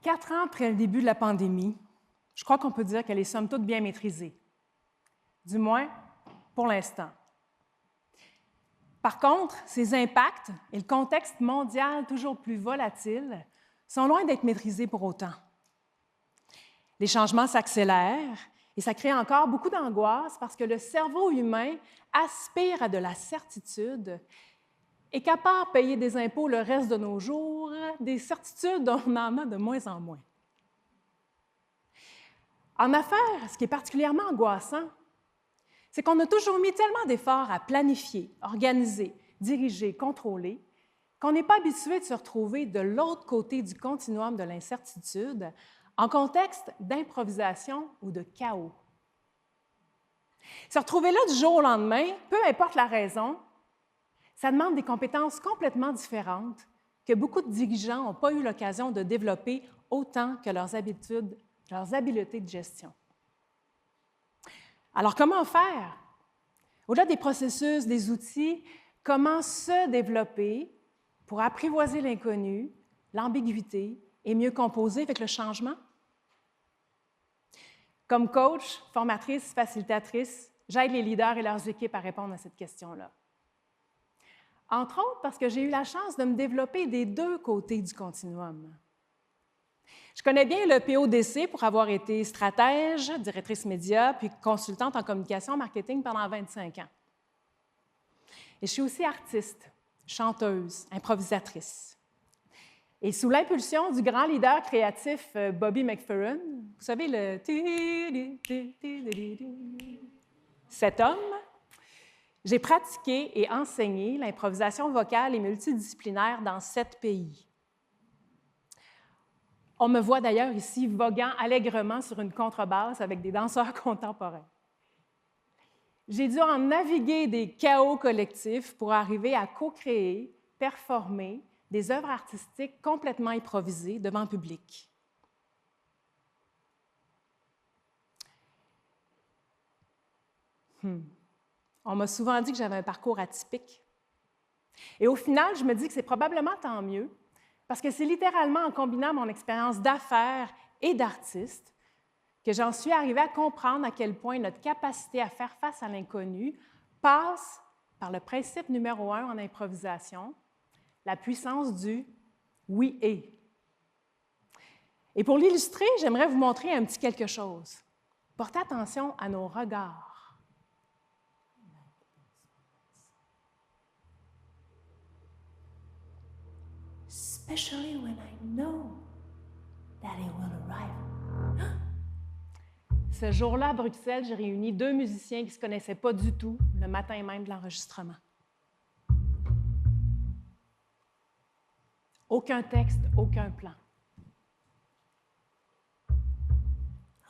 4 ans après le début de la pandémie, je crois qu'on peut dire qu'elle est somme toute bien maîtrisée. Du moins, pour l'instant. Par contre, ses impacts et le contexte mondial toujours plus volatile sont loin d'être maîtrisés pour autant. Les changements s'accélèrent et ça crée encore beaucoup d'angoisse parce que le cerveau humain aspire à de la certitude et qu'à part payer des impôts le reste de nos jours, des certitudes, on en a de moins en moins. En affaires, ce qui est particulièrement angoissant, c'est qu'on a toujours mis tellement d'efforts à planifier, organiser, diriger, contrôler, qu'on n'est pas habitué de se retrouver de l'autre côté du continuum de l'incertitude en contexte d'improvisation ou de chaos. Se retrouver là du jour au lendemain, peu importe la raison, ça demande des compétences complètement différentes que beaucoup de dirigeants n'ont pas eu l'occasion de développer autant que leurs habitudes, leurs habiletés de gestion. Alors, comment faire? Au-delà des processus, des outils, comment se développer pour apprivoiser l'inconnu, l'ambiguïté et mieux composer avec le changement? Comme coach, formatrice, facilitatrice, j'aide les leaders et leurs équipes à répondre à cette question-là. Entre autres parce que j'ai eu la chance de me développer des deux côtés du continuum. Je connais bien le PODC pour avoir été stratège, directrice média, puis consultante en communication marketing pendant 25 ans. Et je suis aussi artiste, chanteuse, improvisatrice. Et sous l'impulsion du grand leader créatif Bobby McFerrin, vous savez, cet homme, j'ai pratiqué et enseigné l'improvisation vocale et multidisciplinaire dans 7 pays. On me voit d'ailleurs ici voguant allègrement sur une contrebasse avec des danseurs contemporains. J'ai dû en naviguer des chaos collectifs pour arriver à co-créer, performer des œuvres artistiques complètement improvisées devant le public. On m'a souvent dit que j'avais un parcours atypique. Et au final, je me dis que c'est probablement tant mieux, parce que c'est littéralement en combinant mon expérience d'affaires et d'artiste que j'en suis arrivée à comprendre à quel point notre capacité à faire face à l'inconnu passe par le principe numéro 1 en improvisation, la puissance du « oui et ». Et pour l'illustrer, j'aimerais vous montrer un petit quelque chose. Portez attention à nos regards. Especially when I know that it will arrive. Ce jour-là, à Bruxelles, j'ai réuni 2 musiciens qui ne se connaissaient pas du tout le matin même de l'enregistrement. Aucun texte, aucun plan.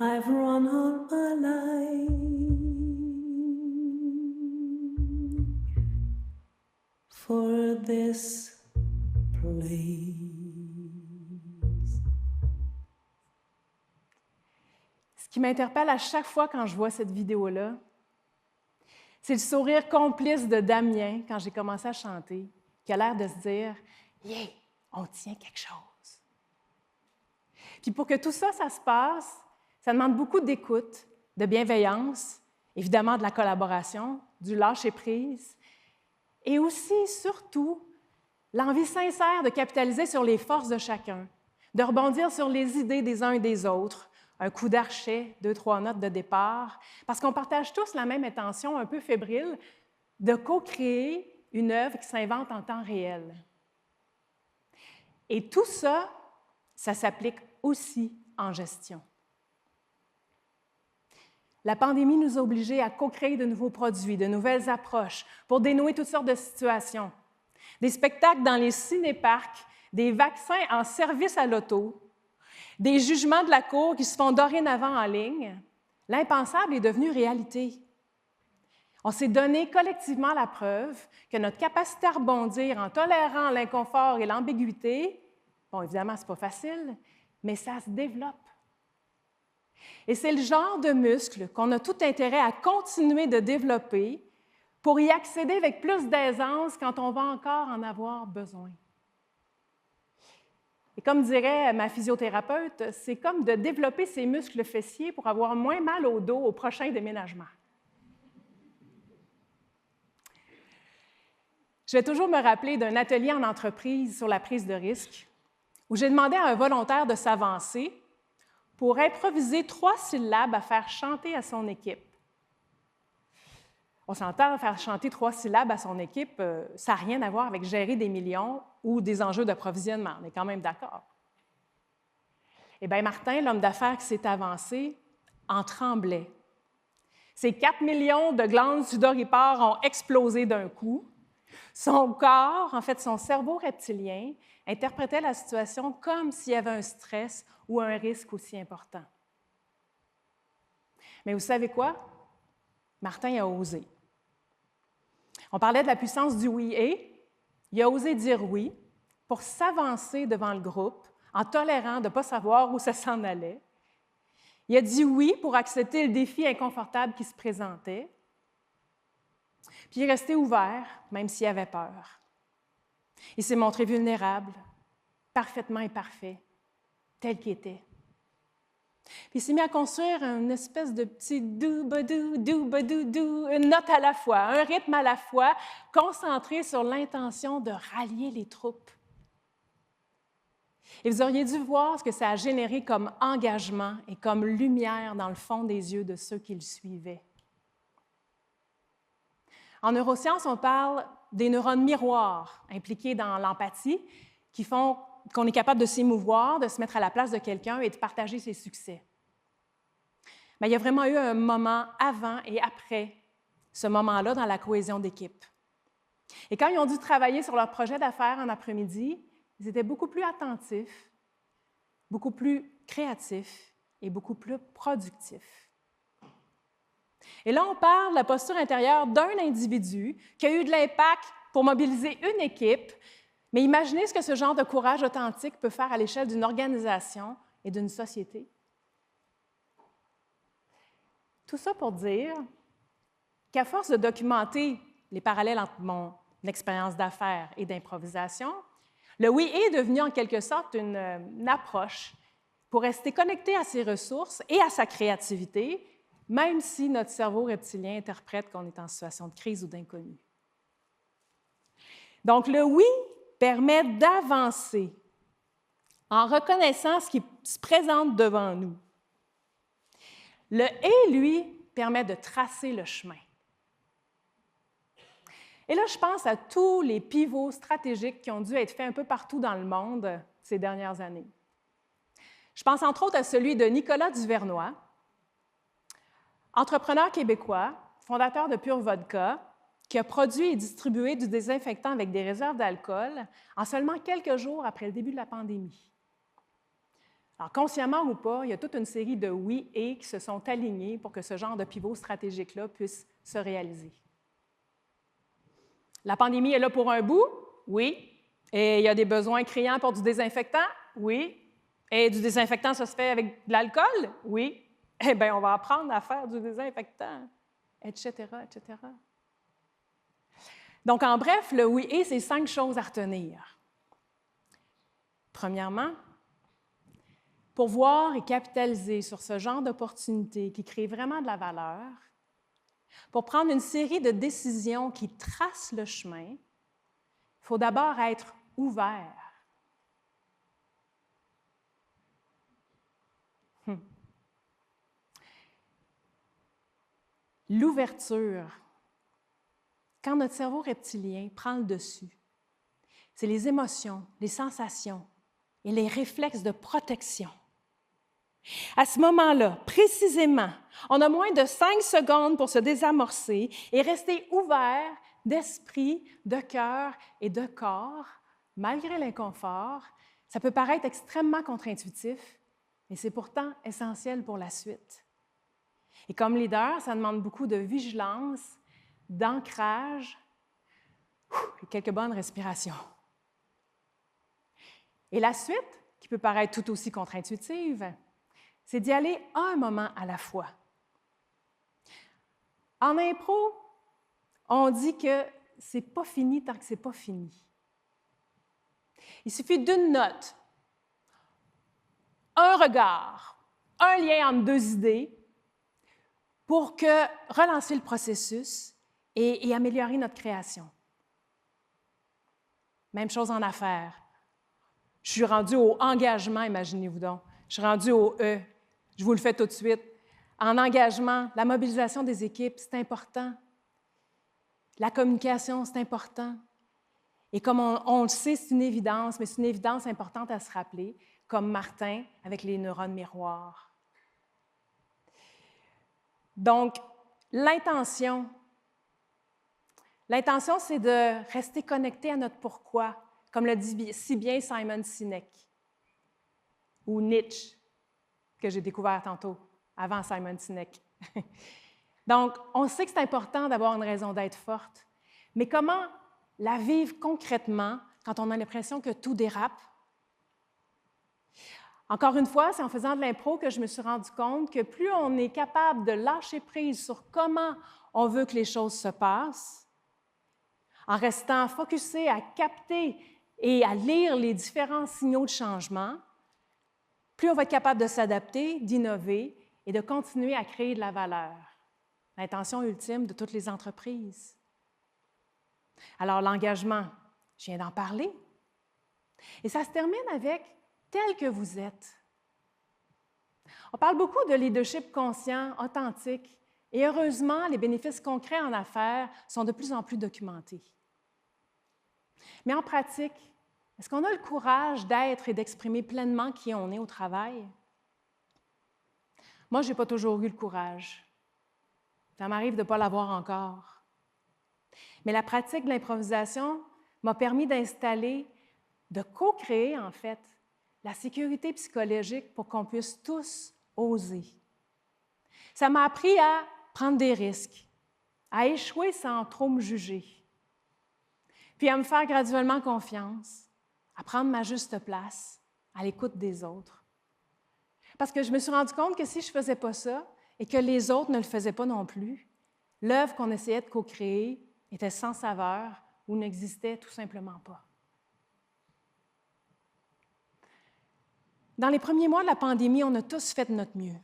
I've run all my life for this place. Ce qui m'interpelle à chaque fois quand je vois cette vidéo-là, c'est le sourire complice de Damien quand j'ai commencé à chanter, qui a l'air de se dire « Yeah, on tient quelque chose ». Puis pour que tout ça, ça se passe, ça demande beaucoup d'écoute, de bienveillance, évidemment de la collaboration, du lâcher-prise, et aussi, surtout, l'envie sincère de capitaliser sur les forces de chacun, de rebondir sur les idées des uns et des autres, un coup d'archet, 2-3 notes de départ, parce qu'on partage tous la même intention un peu fébrile de co-créer une œuvre qui s'invente en temps réel. Et tout ça, ça s'applique aussi en gestion. La pandémie nous a obligés à co-créer de nouveaux produits, de nouvelles approches pour dénouer toutes sortes de situations. Des spectacles dans les cinéparcs, des vaccins en service à l'auto, des jugements de la Cour qui se font dorénavant en ligne. L'impensable est devenu réalité. On s'est donné collectivement la preuve que notre capacité à rebondir en tolérant l'inconfort et l'ambiguïté, bon, évidemment, ce n'est pas facile, mais ça se développe. Et c'est le genre de muscle qu'on a tout intérêt à continuer de développer pour y accéder avec plus d'aisance quand on va encore en avoir besoin. Et comme dirait ma physiothérapeute, c'est comme de développer ses muscles fessiers pour avoir moins mal au dos au prochain déménagement. Je vais toujours me rappeler d'un atelier en entreprise sur la prise de risque où j'ai demandé à un volontaire de s'avancer pour improviser 3 syllabes à faire chanter à son équipe. On s'entend, faire chanter 3 syllabes à son équipe, ça n'a rien à voir avec gérer des millions ou des enjeux d'approvisionnement. On est quand même d'accord. Eh bien, Martin, l'homme d'affaires qui s'est avancé, en tremblait. Ses 4 millions de glandes sudoripares ont explosé d'un coup. Son corps, en fait, son cerveau reptilien, interprétait la situation comme s'il y avait un stress ou un risque aussi important. Mais vous savez quoi? Martin a osé. On parlait de la puissance du oui et. Il a osé dire oui pour s'avancer devant le groupe en tolérant de ne pas savoir où ça s'en allait. Il a dit oui pour accepter le défi inconfortable qui se présentait. Puis il est resté ouvert, même s'il avait peur. Il s'est montré vulnérable, parfaitement imparfait, tel qu'il était. Puis il s'est mis à construire une espèce de petit dou-ba-dou, dou-ba-dou-dou, une note à la fois, un rythme à la fois, concentré sur l'intention de rallier les troupes. Et vous auriez dû voir ce que ça a généré comme engagement et comme lumière dans le fond des yeux de ceux qui le suivaient. En neurosciences, on parle des neurones miroirs impliqués dans l'empathie qui font qu'on est capable de s'émouvoir, de se mettre à la place de quelqu'un et de partager ses succès. Mais il y a vraiment eu un moment avant et après ce moment-là dans la cohésion d'équipe. Et quand ils ont dû travailler sur leur projet d'affaires en après-midi, ils étaient beaucoup plus attentifs, beaucoup plus créatifs et beaucoup plus productifs. Et là, on parle de la posture intérieure d'un individu qui a eu de l'impact pour mobiliser une équipe, mais imaginez ce que ce genre de courage authentique peut faire à l'échelle d'une organisation et d'une société. Tout ça pour dire qu'à force de documenter les parallèles entre mon expérience d'affaires et d'improvisation, le oui est devenu en quelque sorte une approche pour rester connecté à ses ressources et à sa créativité, même si notre cerveau reptilien interprète qu'on est en situation de crise ou d'inconnu. Donc, le oui permet d'avancer en reconnaissant ce qui se présente devant nous. Le et, lui, permet de tracer le chemin. Et là, je pense à tous les pivots stratégiques qui ont dû être faits un peu partout dans le monde ces dernières années. Je pense entre autres à celui de Nicolas Duvernois, entrepreneur québécois, fondateur de Pure Vodka, qui a produit et distribué du désinfectant avec des réserves d'alcool en seulement quelques jours après le début de la pandémie. Alors, consciemment ou pas, il y a toute une série de oui et qui se sont alignés pour que ce genre de pivot stratégique-là puisse se réaliser. La pandémie est là pour un bout? Oui. Et il y a des besoins criants pour du désinfectant? Oui. Et du désinfectant, ça se fait avec de l'alcool? Oui. Eh bien, on va apprendre à faire du désinfectant, etc., etc. Donc, en bref, le oui et, c'est 5 choses à retenir. Premièrement, pour voir et capitaliser sur ce genre d'opportunités qui créent vraiment de la valeur, pour prendre une série de décisions qui tracent le chemin, il faut d'abord être ouvert. L'ouverture, quand notre cerveau reptilien prend le dessus, c'est les émotions, les sensations et les réflexes de protection. À ce moment-là, précisément, on a moins de 5 secondes pour se désamorcer et rester ouvert d'esprit, de cœur et de corps, malgré l'inconfort. Ça peut paraître extrêmement contre-intuitif, mais c'est pourtant essentiel pour la suite. Et comme leader, ça demande beaucoup de vigilance, d'ancrage et quelques bonnes respirations. Et la suite, qui peut paraître tout aussi contre-intuitive, c'est d'y aller un moment à la fois. En impro, on dit que c'est pas fini tant que c'est pas fini. Il suffit d'une note un regard, un lien entre deux idées pour relancer le processus et améliorer notre création. Même chose en affaires. Je suis rendue au engagement, imaginez-vous donc. Je suis rendue au E. Je vous le fais tout de suite. En engagement, la mobilisation des équipes, c'est important. La communication, c'est important. Et comme on le sait, c'est une évidence, mais c'est une évidence importante à se rappeler, comme Martin avec les neurones miroirs. Donc, l'intention, c'est de rester connecté à notre pourquoi, comme le dit si bien Simon Sinek, ou Nietzsche, que j'ai découvert tantôt, avant Simon Sinek. Donc, on sait que c'est important d'avoir une raison d'être forte, mais comment la vivre concrètement quand on a l'impression que tout dérape? Encore une fois, c'est en faisant de l'impro que je me suis rendu compte que plus on est capable de lâcher prise sur comment on veut que les choses se passent, en restant focusé à capter et à lire les différents signaux de changement, plus on va être capable de s'adapter, d'innover et de continuer à créer de la valeur. L'intention ultime de toutes les entreprises. Alors, l'engagement, je viens d'en parler. Et ça se termine avec « tel que vous êtes ». On parle beaucoup de leadership conscient, authentique, et heureusement, les bénéfices concrets en affaires sont de plus en plus documentés. Mais en pratique, est-ce qu'on a le courage d'être et d'exprimer pleinement qui on est au travail? Moi, je n'ai pas toujours eu le courage. Ça m'arrive de ne pas l'avoir encore. Mais la pratique de l'improvisation m'a permis d'installer, de co-créer en fait, la sécurité psychologique pour qu'on puisse tous oser. Ça m'a appris à prendre des risques, à échouer sans trop me juger, puis à me faire graduellement confiance, à prendre ma juste place, à l'écoute des autres. Parce que je me suis rendu compte que si je ne faisais pas ça et que les autres ne le faisaient pas non plus, l'œuvre qu'on essayait de co-créer était sans saveur ou n'existait tout simplement pas. Dans les premiers mois de la pandémie, on a tous fait de notre mieux.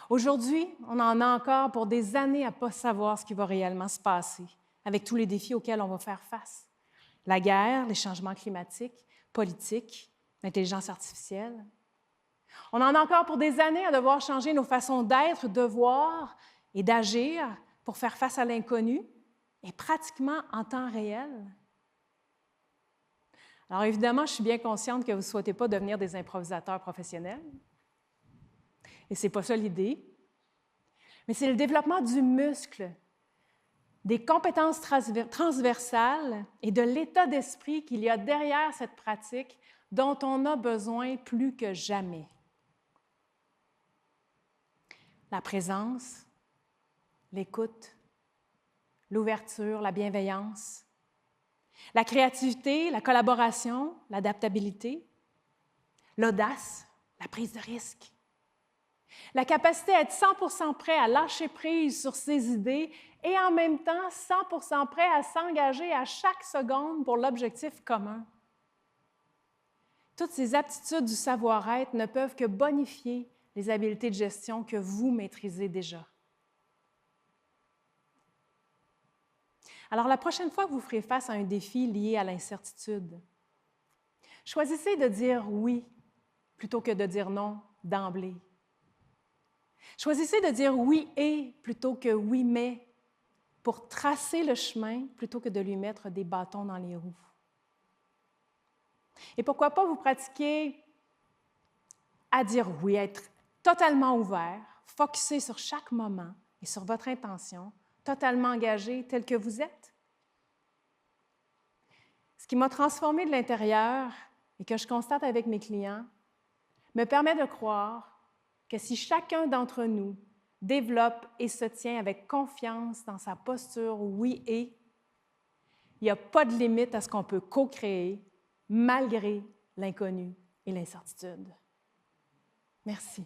Aujourd'hui, on en a encore pour des années à ne pas savoir ce qui va réellement se passer avec tous les défis auxquels on va faire face. La guerre, les changements climatiques, politiques, l'intelligence artificielle. On en a encore pour des années à devoir changer nos façons d'être, de voir et d'agir pour faire face à l'inconnu et pratiquement en temps réel. Alors évidemment, je suis bien consciente que vous ne souhaitez pas devenir des improvisateurs professionnels. Et ce n'est pas ça l'idée. Mais c'est le développement du muscle, des compétences transversales et de l'état d'esprit qu'il y a derrière cette pratique dont on a besoin plus que jamais. La présence, l'écoute, l'ouverture, la bienveillance, la créativité, la collaboration, l'adaptabilité, l'audace, la prise de risque, la capacité à être 100% prêt à lâcher prise sur ses idées et en même temps 100% prêt à s'engager à chaque seconde pour l'objectif commun. Toutes ces aptitudes du savoir-être ne peuvent que bonifier les habiletés de gestion que vous maîtrisez déjà. Alors, la prochaine fois que vous ferez face à un défi lié à l'incertitude, choisissez de dire oui plutôt que de dire non d'emblée. Choisissez de dire oui et plutôt que oui mais pour tracer le chemin plutôt que de lui mettre des bâtons dans les roues. Et pourquoi pas vous pratiquer à dire oui, à être totalement ouvert, focusé sur chaque moment et sur votre intention, totalement engagé tel que vous êtes? Ce qui m'a transformé de l'intérieur et que je constate avec mes clients me permet de croire que si chacun d'entre nous développe et se tient avec confiance dans sa posture oui et, il n'y a pas de limite à ce qu'on peut co-créer malgré l'inconnu et l'incertitude. Merci.